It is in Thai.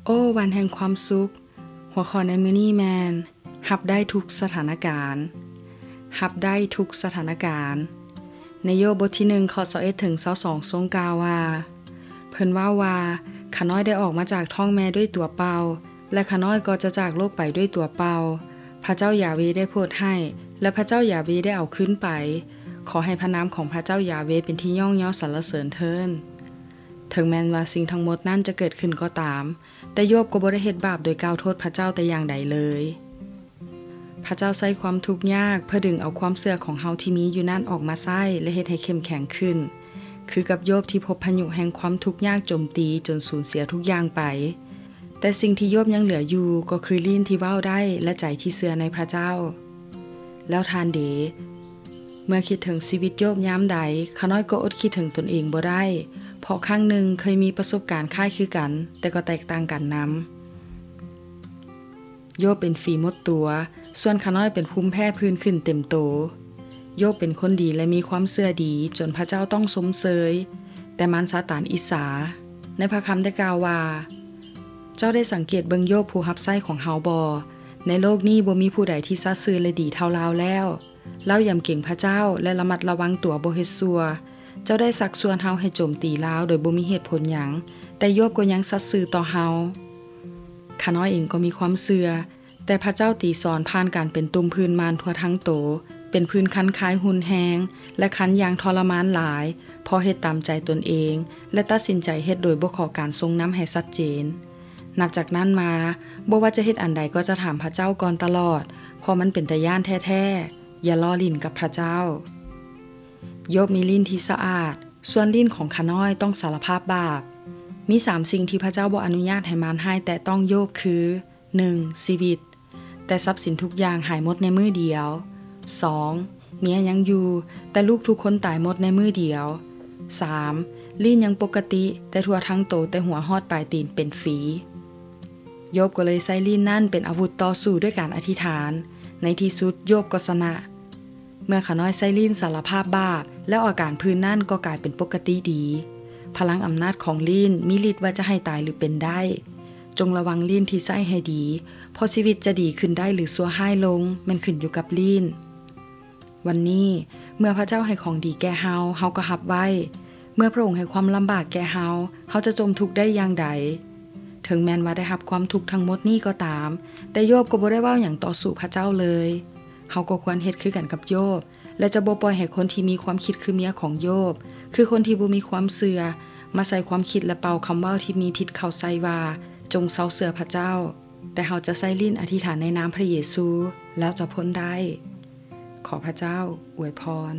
โอ้วันแห่งความสุขหัวข้อในมื้อนี้แมนรับได้ทุกสถานการณ์รับได้ทุกสถานการณ์ในโยบบทที่1ข้อ21ถึง22ทรงกล่าวว่าเพิ่นว่าข้าน้อยได้ออกมาจากท้องแม่ด้วยตัวเปล่าและข้าน้อยก็จะจากโลกไปด้วยตัวเปล่าพระเจ้ายาเวได้โพดให้และพระเจ้ายาเวได้เอาขึ้นไปขอให้พระนามของพระเจ้ายาเวเป็นที่ย่องย่อสรรเสริญเทินถึงแม้ว่าสิ่งทั้งหมดนั้นจะเกิดขึ้นก็ตามแต่โยบก็บ่ได้เฮ็ดบาปโดยกล่าวโทษพระเจ้าแต่อย่างใดเลยพระเจ้าใช้ความทุกข์ยากเพื่อดึงเอาความเชื่อของเฮาที่มีอยู่นั่นออกมาใช้และเฮ็ดให้เข้มแข็งขึ้นคือกับโยบที่พบพายุแห่งความทุกข์ยากโจมตีจนสูญเสียทุกอย่างไปแต่สิ่งที่โยบยังเหลืออยู่ก็คือลิ้นที่เว้าได้และใจที่เชื่อในพระเจ้าแล้วทานเดเมื่อคิดถึงชีวิตโยบยามใดข้าน้อยก็อดคิดถึงตนเองบ่ได้เพราะครั้งหนึ่งเคยมีประสบการณ์คล้ายคือกันแต่ก็แตกต่างกันนำโยบเป็นฝีมดตัวส่วนข้าน้อยเป็นภูมิแพ้พื้นขึ้นเต็มโตโยบเป็นคนดีและมีความเชื่อดีจนพระเจ้าต้องสมเสยแต่มารซาตานอิสาในพระคำได้กล่าวว่าเจ้าได้สังเกตเบิ่งโยบผู้รับใช้ของเฮาบ่ในโลกนี้บ่มีผู้ใดที่สัตย์ซื่อและดีเท่าลาวแล้วเล่ายำเก่งพระเจ้าและระมัดระวังตัวบ่เฮ็ดชั่วเจ้าได้สักส่วนเฮาให้โจมตีลาวโดยบ่มีเหตุผลหยังแต่โยบก็ยังสัตย์ซื่อต่อเฮาข้าน้อยเองก็มีความเชื่อแต่พระเจ้าตีสอนผ่านการเป็นตุ่มพื้นมารทั่วทั้งโตเป็นพื้นคันคายหุนแฮงและคันอย่างทรมานหลายพอเฮ็ดตามใจตนเองและตัดสินใจเฮ็ดโดยบ่ขอการทรงนำให้ชัดเจนนับจากนั้นมาบ่ว่าจะเฮ็ดอันใดก็จะถามพระเจ้าก่อนตลอดเพราะมันเป็นตาย้านแท้ๆอย่าล้อลิ้นกับพระเจ้าโยบมีลิ้นที่สะอาดส่วนลิ้นของข้าน้อยต้องสารภาพบาปมี3สิ่งที่พระเจ้าบ่อนุญาตให้มารให้แต่ต้องโยบคือ 1. ชีวิตแต่ทรัพย์สินทุกอย่างหายหมดในมื้อเดียว 2. เมียยังอยู่แต่ลูกทุกคนตายหมดในมื้อเดียว 3. ลิ้นยังปกติแต่ทั่วทั้งโตแต่หัวฮอดปลายตีนเป็นฝีโยบก็เลยใช้ลิ้นนั่นเป็นอาวุธต่อสู้ด้วยการอธิษฐานในที่สุดโยบก็ชนะเมื่อข้าน้อยใช้ลิ้นสารภาพบาปแล้วอาการพื้นนั่นก็กลายเป็นปกติดีพลังอำนาจของลิ้นมีฤทธิ์ว่าจะให้ตายหรือเป็นได้จงระวังลิ้นที่ใช้ให้ดีเพราะชีวิตจะดีขึ้นได้หรือซัวห้ายลงมันขึ้นอยู่กับลิ้นวันนี้เมื่อพระเจ้าให้ของดีแก่เฮาก็รับไว้เมื่อพระองค์ให้ความลำบากแก่เฮาจะจมทุกข์ได้อย่างใดถึงแม้นว่าได้รับความทุกข์ทั้งหมดนี้ก็ตามแต่โยบก็บ่ได้เว้าหยังต่อสู้พระเจ้าเลยเฮาก็ควรเฮ็ดคือกันกับโยบและจะบ่ปล่อยให้คนที่มีความคิดคือเมียของโยบคือคนที่บ่มีความเชื่อมาใส่ความคิดและเป่าคำเว้าที่มีพิษเข้าใส่ว่าจงเซาเชื่อพระเจ้าแต่เฮาจะใส่ลิ้นอธิษฐานในนามพระเยซูแล้วจะพ้นได้ขอพระเจ้าอวยพร